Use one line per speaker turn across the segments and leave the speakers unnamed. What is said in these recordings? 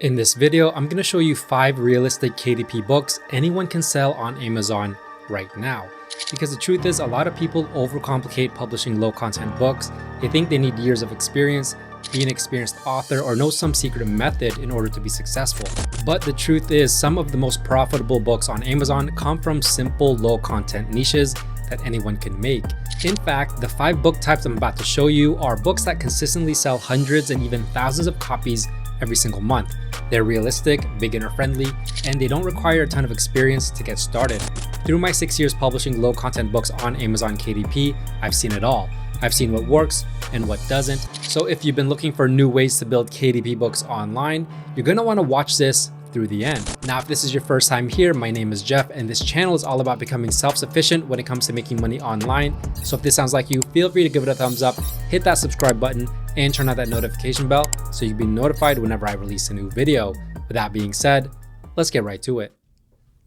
In this video, I'm going to show you 5 realistic KDP books anyone can sell on Amazon right now. Because the truth is, a lot of people overcomplicate publishing low content books. They think they need years of experience, be an experienced author, or know some secret method in order to be successful. But the truth is, some of the most profitable books on Amazon come from simple low content niches that anyone can make. In fact, the 5 book types I'm about to show you are books that consistently sell hundreds and even thousands of copies every single month. They're realistic, beginner friendly, and they don't require a ton of experience to get started. Through my 6 years publishing low content books on Amazon KDP, I've seen it all. I've seen what works and what doesn't. So if you've been looking for new ways to build KDP books online, you're gonna wanna watch this through the end. Now, if this is your first time here, my name is Jeff, and this channel is all about becoming self-sufficient when it comes to making money online. So if this sounds like you, feel free to give it a thumbs up, hit that subscribe button, and turn on that notification bell so you'll be notified whenever I release a new video. With that being said, let's get right to it.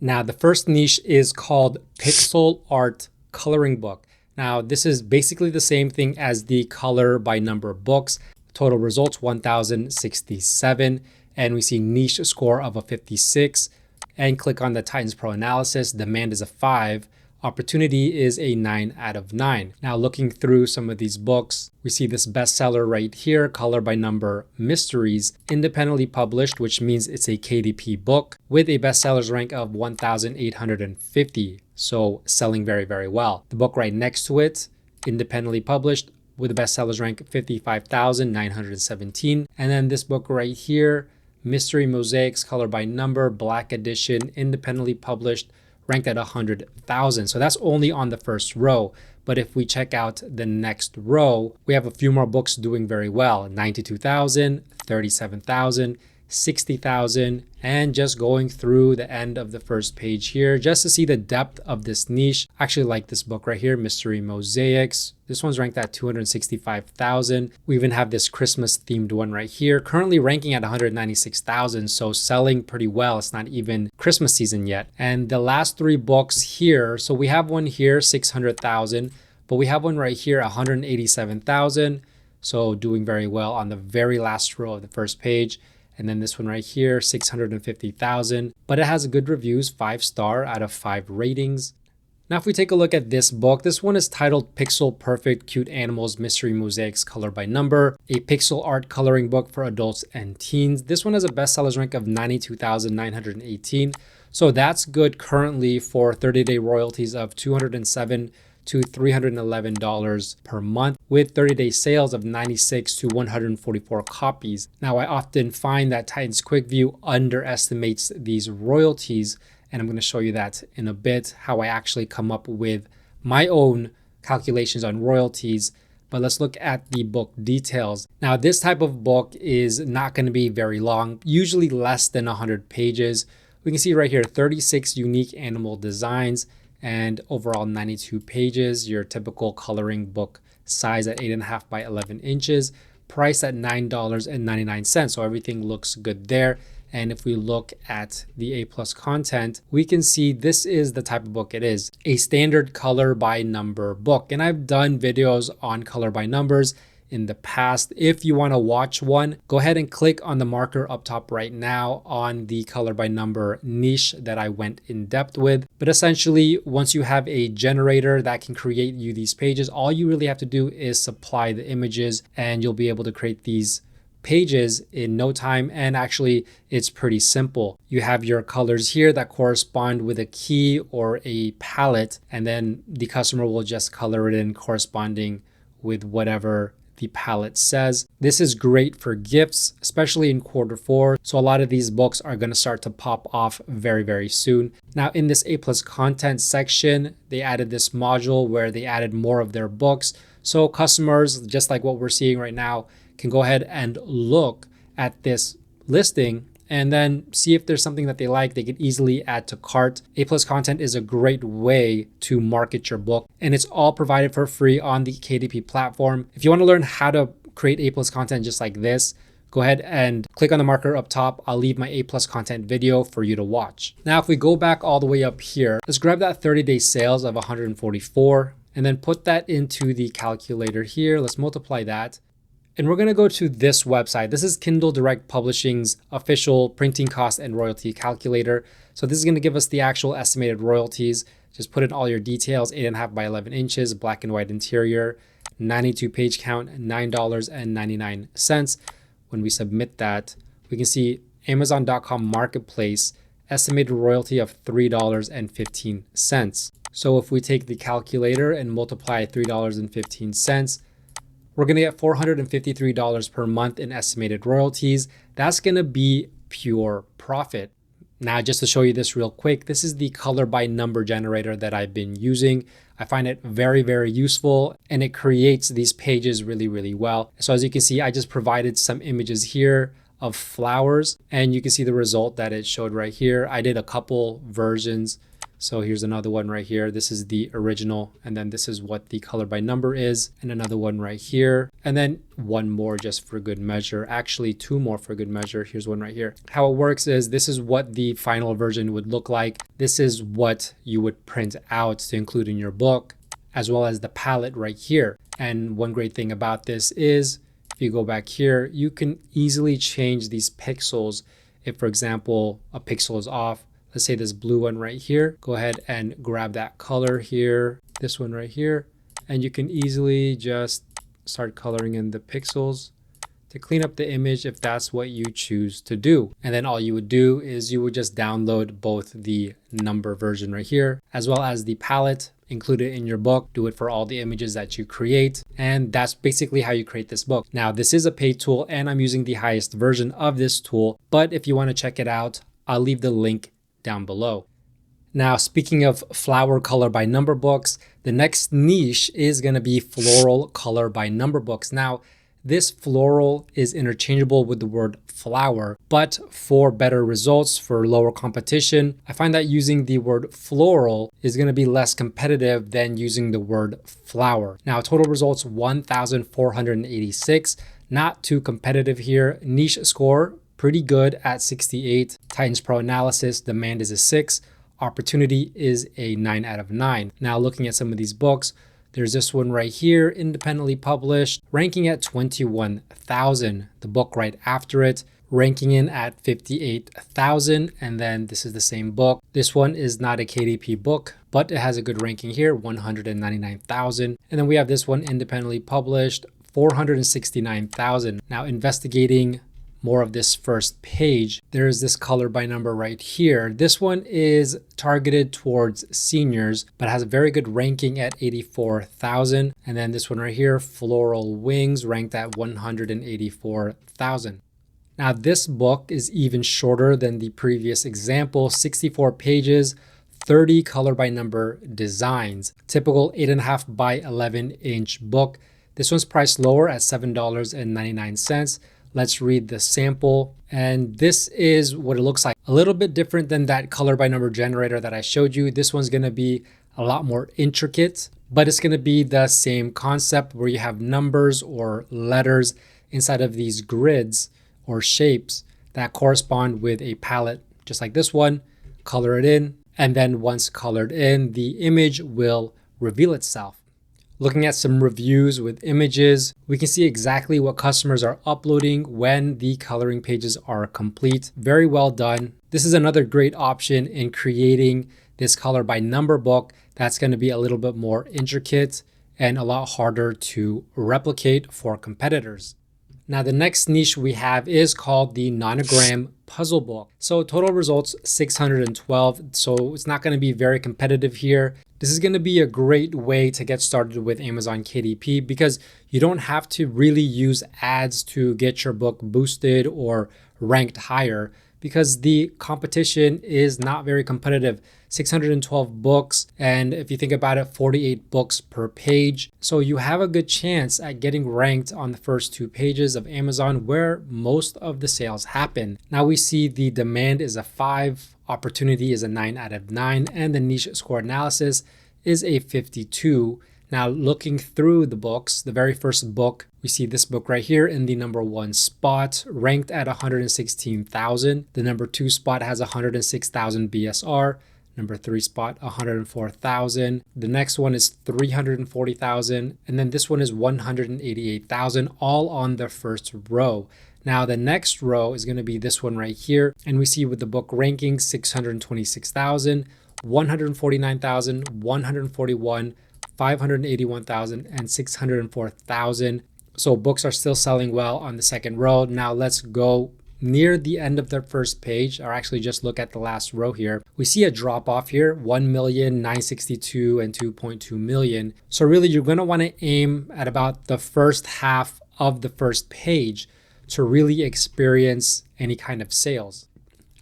Now, the first niche is called pixel art coloring book. Now, this is basically the same thing as the color by number books. Total results 1,067. And we see niche score of a 56, and click on the Titans Pro analysis. Demand is a 5. Opportunity is a 9 out of 9. Now, looking through some of these books, we see this bestseller right here, Color by Number Mysteries, independently published, which means it's a KDP book with a bestsellers rank of 1,850. So selling very, very well. The book right next to it, independently published with a bestsellers rank 55,917. And then this book right here, Mystery Mosaics, Color by Number, Black Edition, independently published, ranked at 100,000. So that's only on the first row. But if we check out the next row, we have a few more books doing very well. 92,000, 37,000, 60,000, and just going through the end of the first page here just to see the depth of this niche. I actually like this book right here, Mystery Mosaics. This one's ranked at 265,000. We even have this Christmas themed one right here, currently ranking at 196,000, so selling pretty well. It's not even Christmas season yet. And the last 3 books here, so we have one here, 600,000, but we have one right here, 187,000, so doing very well on the very last row of the first page. And then this one right here, 650,000, but it has good reviews, 5-star out of 5 ratings. Now, if we take a look at this book, this one is titled Pixel Perfect Cute Animals Mystery Mosaics Color by Number, a pixel art coloring book for adults and teens. This one has a bestsellers rank of 92,918. So that's good currently for 30-day royalties of $207 to $311 per month with 30-day sales of 96 to 144 copies. Now, I often find that Titans Quick View underestimates these royalties, and I'm going to show you that in a bit, how I actually come up with my own calculations on royalties. But let's look at the book details. Now, this type of book is not going to be very long, usually less than 100 pages. We can see right here, 36 unique animal designs, and overall 92 pages, your typical coloring book size at 8.5 by 11 inches, priced at $9.99. So everything looks good there. And if we look at the A+ content, we can see this is the type of book it is, a standard color by number book. And I've done videos on color by numbers in the past. If you want to watch one, go ahead and click on the marker up top right now on the color by number niche that I went in depth with. But essentially, once you have a generator that can create you these pages, all you really have to do is supply the images and you'll be able to create these pages in no time. And actually, it's pretty simple. You have your colors here that correspond with a key or a palette, and then the customer will just color it in corresponding with whatever the palette says. This is great for gifts, especially in Q4. So a lot of these books are going to start to pop off very, very soon. Now, in this A+ content section, they added this module where they added more of their books. So customers, just like what we're seeing right now, can go ahead and look at this listing and then see if there's something that they like. They can easily add to cart. A+ content is a great way to market your book, and it's all provided for free on the KDP platform. If you want to learn how to create A+ content just like this, go ahead and click on the marker up top. I'll leave my A+ content video for you to watch. Now, if we go back all the way up here, let's grab that 30-day sales of 144 and then put that into the calculator here. Let's multiply that. And we're going to go to this website. This is Kindle Direct Publishing's official printing cost and royalty calculator. So this is going to give us the actual estimated royalties. Just put in all your details, 8.5 by 11 inches, black and white interior, 92 page count, $9.99. When we submit that, we can see Amazon.com Marketplace estimated royalty of $3.15. So if we take the calculator and multiply $3.15, we're going to get $453 per month in estimated royalties. That's going to be pure profit. Now, just to show you this real quick, this is the color by number generator that I've been using. I find it very, very useful, and it creates these pages really, really well. So as you can see, I just provided some images here of flowers, and you can see the result that it showed right here. I did a couple versions. So here's another one right here. This is the original, and then this is what the color by number is, and another one right here, and then one more just for good measure. Actually, two more for good measure. Here's one right here. How it works is this is what the final version would look like. This is what you would print out to include in your book, as well as the palette right here. And one great thing about this is if you go back here, you can easily change these pixels. If, for example, a pixel is off, let's say this blue one right here, go ahead and grab that color here, this one right here, and you can easily just start coloring in the pixels to clean up the image if that's what you choose to do. And then all you would do is you would just download both the number version right here, as well as the palette, include it in your book, do it for all the images that you create. And that's basically how you create this book. Now, this is a paid tool and I'm using the highest version of this tool, but if you want to check it out, I'll leave the link down below. Now, speaking of flower color by number books, the next niche is going to be floral color by number books. Now, this floral is interchangeable with the word flower, but for better results, for lower competition, I find that using the word floral is going to be less competitive than using the word flower. Now, total results 1,486, not too competitive here. Niche score, pretty good at 68. Titans Pro analysis, demand is a 6. Opportunity is a 9 out of 9. Now looking at some of these books, there's this one right here, independently published, ranking at 21,000. The book right after it, ranking in at 58,000. And then this is the same book. This one is not a KDP book, but it has a good ranking here, 199,000. And then we have this one independently published, 469,000. Now investigating more of this first page, there is this color by number right here. This one is targeted towards seniors, but has a very good ranking at 84,000. And then this one right here, Floral Wings, ranked at 184,000. Now this book is even shorter than the previous example, 64 pages, 30 color by number designs. Typical 8.5 by 11 inch book. This one's priced lower at $7.99. Let's read the sample. And this is what it looks like. A little bit different than that color by number generator that I showed you. This one's gonna be a lot more intricate, but it's gonna be the same concept where you have numbers or letters inside of these grids or shapes that correspond with a palette, just like this one. Color it in, and then once colored in, the image will reveal itself. Looking at some reviews with images, we can see exactly what customers are uploading when the coloring pages are complete. Very well done. This is another great option in creating this color by number book that's going to be a little bit more intricate and a lot harder to replicate for competitors. Now, the next niche we have is called the nonogram puzzle book. So total results 612. So it's not going to be very competitive here. This is going to be a great way to get started with Amazon KDP because you don't have to really use ads to get your book boosted or ranked higher because the competition is not very competitive. 612 books, and if you think about it, 48 books per page. So you have a good chance at getting ranked on the first 2 pages of Amazon where most of the sales happen. Now we see the demand is a 5, opportunity is a 9 out of 9, and the niche score analysis is a 52. Now looking through the books, the very first book, we see this book right here in the number 1 spot, ranked at 116,000. The number 2 spot has 106,000 BSR. Number 3 spot, 104,000. The next one is 340,000. And then this one is 188,000, all on the first row. Now the next row is going to be this one right here. And we see with the book rankings, 626,000, 149,000, 141, 581,000, and 604,000. So books are still selling well on the second row. Now let's go near the end of the first page, or actually just look at the last row here. We see a drop off here, 1,962,000 and 2.2 million. So really you're going to want to aim at about the first half of the first page to really experience any kind of sales.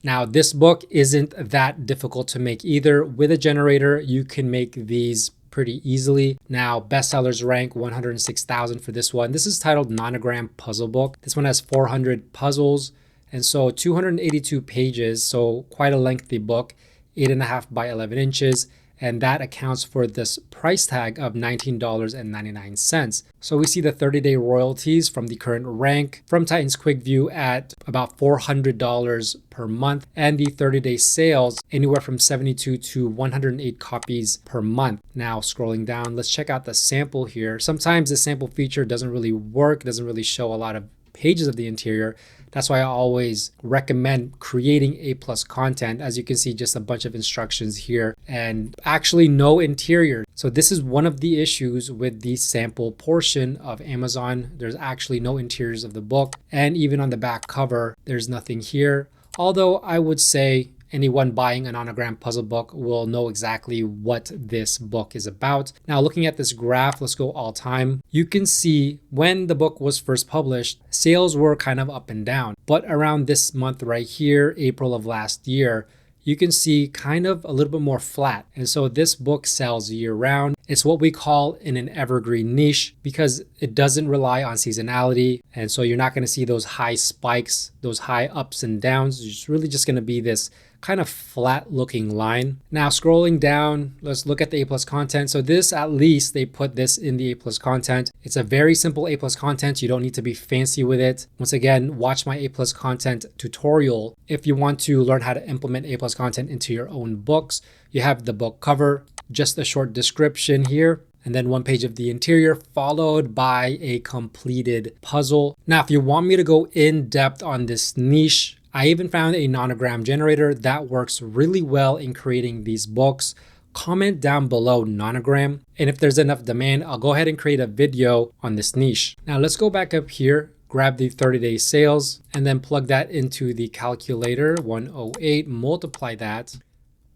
Now, this book isn't that difficult to make either. With a generator, you can make these pretty easily. Now, bestsellers rank 106,000 for this one. This is titled Nonogram Puzzle Book. This one has 400 puzzles, and so 282 pages, so quite a lengthy book, 8.5 by 11 inches. And that accounts for this price tag of $19.99. So we see the 30-day royalties from the current rank from Titans Quick View at about $400 per month, and the 30-day sales anywhere from 72 to 108 copies per month. Now scrolling down, let's check out the sample here. Sometimes the sample feature doesn't really work, doesn't really show a lot of pages of the interior. That's why I always recommend creating A+ content. As you can see, just a bunch of instructions here and actually no interior. So this is one of the issues with the sample portion of Amazon. There's actually no interiors of the book, and even on the back cover, there's nothing here. Although I would say anyone buying a Nonogram puzzle book will know exactly what this book is about. Now, looking at this graph, let's go all time. You can see when the book was first published, sales were kind of up and down. But around this month right here, April of last year, you can see kind of a little bit more flat. And so this book sells year round. It's what we call in an evergreen niche because it doesn't rely on seasonality. And so you're not going to see those high spikes, those high ups and downs. It's really just going to be this kind of flat looking line. Now scrolling down, let's look at the A+ content. So this, at least they put this in the A+ content. It's a very simple A+ content. You don't need to be fancy with it. Once again, watch my A+ content tutorial. If you want to learn how to implement A+ content into your own books, you have the book cover, just a short description here, and then one page of the interior followed by a completed puzzle. Now, if you want me to go in depth on this niche, I even found a nonogram generator that works really well in creating these books. Comment down below nonogram, and if there's enough demand, I'll go ahead and create a video on this niche. Now let's go back up here, grab the 30-day sales, and then plug that into the calculator, 108, multiply that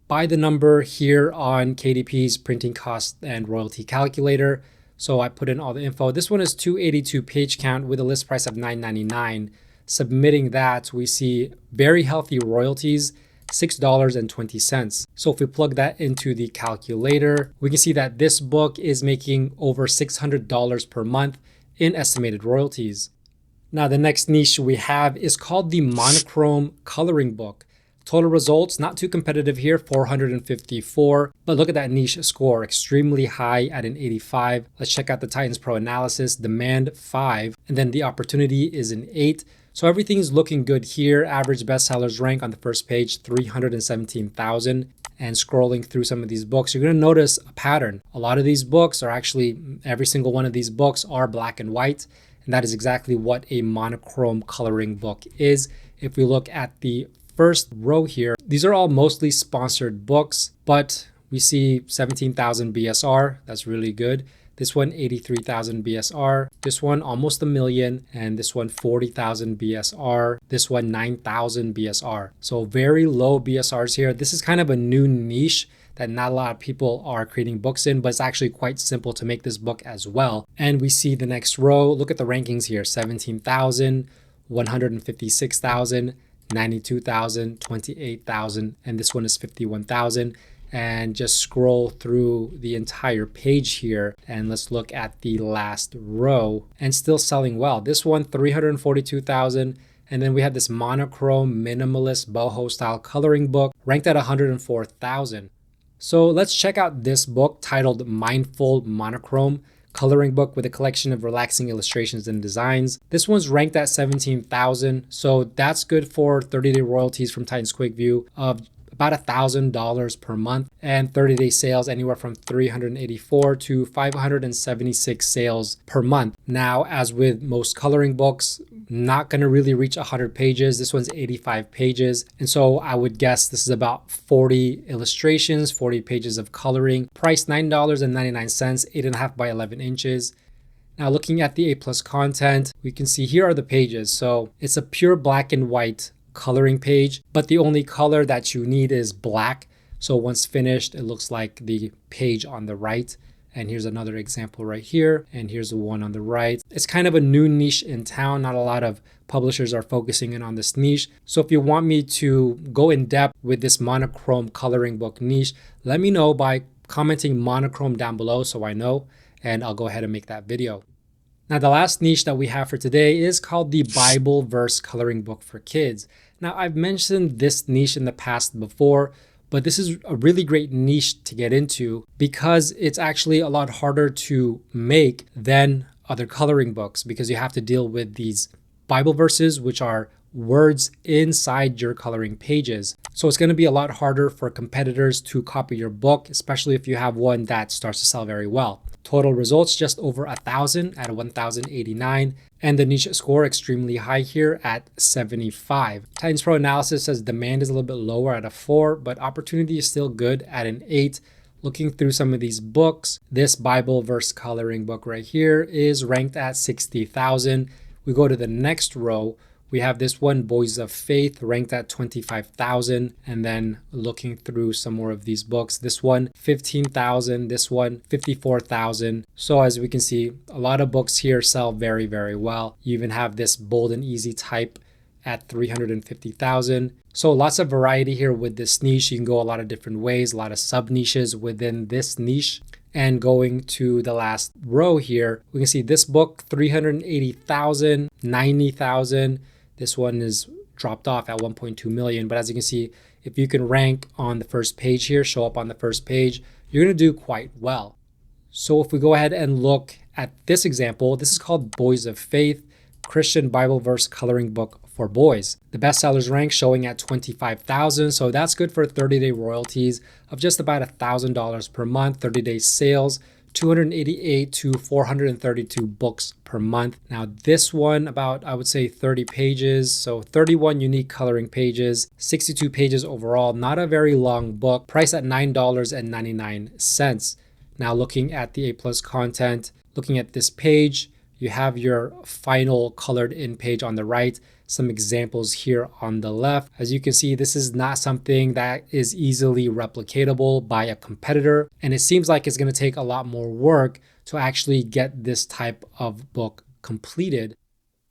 by the number here on KDP's printing cost and royalty calculator. So I put in all the info. This one is 282 page count with a list price of $9.99. Submitting that, we see very healthy royalties, $6.20. So if we plug that into the calculator, we can see that this book is making over $600 per month in estimated royalties. Now, the next niche we have is called the monochrome coloring book. Total results, not too competitive here, 454. But look at that niche score, extremely high at an 85. Let's check out the Titans Pro analysis. Demand 5, and then the opportunity is an 8. So everything's looking good here. Average bestsellers rank on the first page, 317,000. And scrolling through some of these books, you're going to notice a pattern. A lot of these books are actually, every single one of these books are black and white. And that is exactly what a monochrome coloring book is. If we look at the first row here, these are all mostly sponsored books, but we see 17,000 BSR. That's really good. This one, 83,000 BSR. This one, almost $1 million. And this one, 40,000 BSR. This one, 9,000 BSR. So very low BSRs here. This is kind of a new niche that not a lot of people are creating books in, but it's actually quite simple to make this book as well. And we see the next row. Look at the rankings here, 17,000, 156,000, 92,000, 28,000, and this one is 51,000. And just scroll through the entire page here, and let's look at the last row, and still selling well. This one, 342,000, and then we have this monochrome minimalist boho style coloring book ranked at 104,000. So let's check out this book titled Mindful Monochrome coloring book with a collection of relaxing illustrations and designs. This one's ranked at 17,000, so that's good for 30-day royalties from Titans Quick View of about $1,000 per month, and 30-day sales anywhere from 384 to 576 sales per month. Now, as with most coloring books, not going to really reach 100 pages. This one's 85 pages. And so I would guess this is about 40 illustrations, 40 pages of coloring. Price $9.99, 8.5 by 11 inches. Now looking at the A+ content, we can see here are the pages. So it's a pure black and white coloring page, but the only color that you need is black. So once finished, it looks like the page on the right. And here's another example right here. And here's the one on the right. It's kind of a new niche in town. Not a lot of publishers are focusing in on this niche. So if you want me to go in depth with this monochrome coloring book niche, let me know by commenting monochrome down below so I know, and I'll go ahead and make that video. Now, the last niche that we have for today is called the Bible verse coloring book for kids. Now, I've mentioned this niche in the past before, but this is a really great niche to get into because it's actually a lot harder to make than other coloring books because you have to deal with these Bible verses, which are words inside your coloring pages. So it's going to be a lot harder for competitors to copy your book, especially if you have one that starts to sell very well. Total results just over 1,000 at 1,089, and the niche score extremely high here at 75. Titans Pro Analysis says demand is a little bit lower at a 4, but opportunity is still good at an 8. Looking through some of these books, this Bible verse coloring book right here is ranked at 60,000. We go to the next row. We have this one, Boys of Faith, ranked at 25,000. And then looking through some more of these books, this one, 15,000, this one, 54,000. So as we can see, a lot of books here sell very, very well. You even have this Bold and Easy type at 350,000. So lots of variety here with this niche. You can go a lot of different ways, a lot of sub niches within this niche. And going to the last row here, we can see this book, 380,000, 90,000. This one is dropped off at 1.2 million. But as you can see, if you can rank on the first page here, show up on the first page, you're going to do quite well. So if we go ahead and look at this example, this is called Boys of Faith, Christian Bible verse coloring book for boys. The bestsellers rank showing at 25,000. So that's good for 30-day royalties of just about $1,000 per month, 30-day sales, 288 to 432 books per month. Now this one about, I would say 30 pages. So 31 unique coloring pages, 62 pages overall, not a very long book, priced at $9.99. Now looking at the A+ content, looking at this page, you have your final colored in page on the right, some examples here on the left. As you can see, this is not something that is easily replicatable by a competitor. And it seems like it's going to take a lot more work to actually get this type of book completed.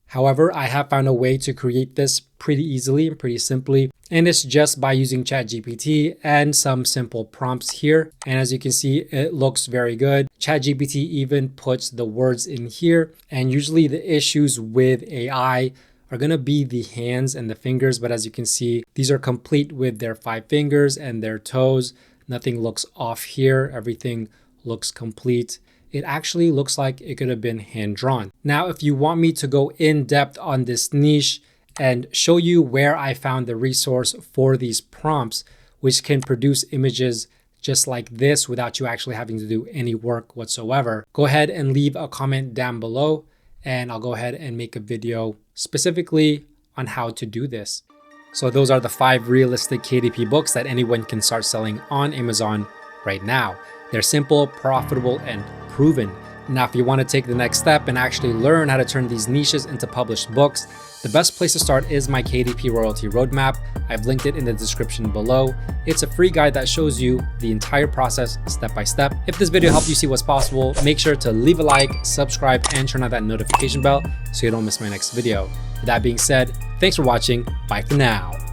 However, I have found a way to create this pretty easily and pretty simply. And it's just by using ChatGPT and some simple prompts here. And as you can see, it looks very good. ChatGPT even puts the words in here. And usually the issues with AI are going to be the hands and the fingers. But as you can see, these are complete with their 5 fingers and their toes. Nothing looks off here. Everything looks complete. It actually looks like it could have been hand drawn. Now, if you want me to go in depth on this niche and show you where I found the resource for these prompts, which can produce images just like this without you actually having to do any work whatsoever, go ahead and leave a comment down below and I'll go ahead and make a video specifically on how to do this. So those are the 5 realistic KDP books that anyone can start selling on Amazon right now. They're simple, profitable, and proven. Now, if you want to take the next step and actually learn how to turn these niches into published books, the best place to start is my KDP royalty roadmap. I've linked it in the description below. It's a free guide that shows you the entire process step by step. If this video helped you see what's possible, make sure to leave a like, subscribe, and turn on that notification bell so you don't miss my next video. With that being said, thanks for watching. Bye for now.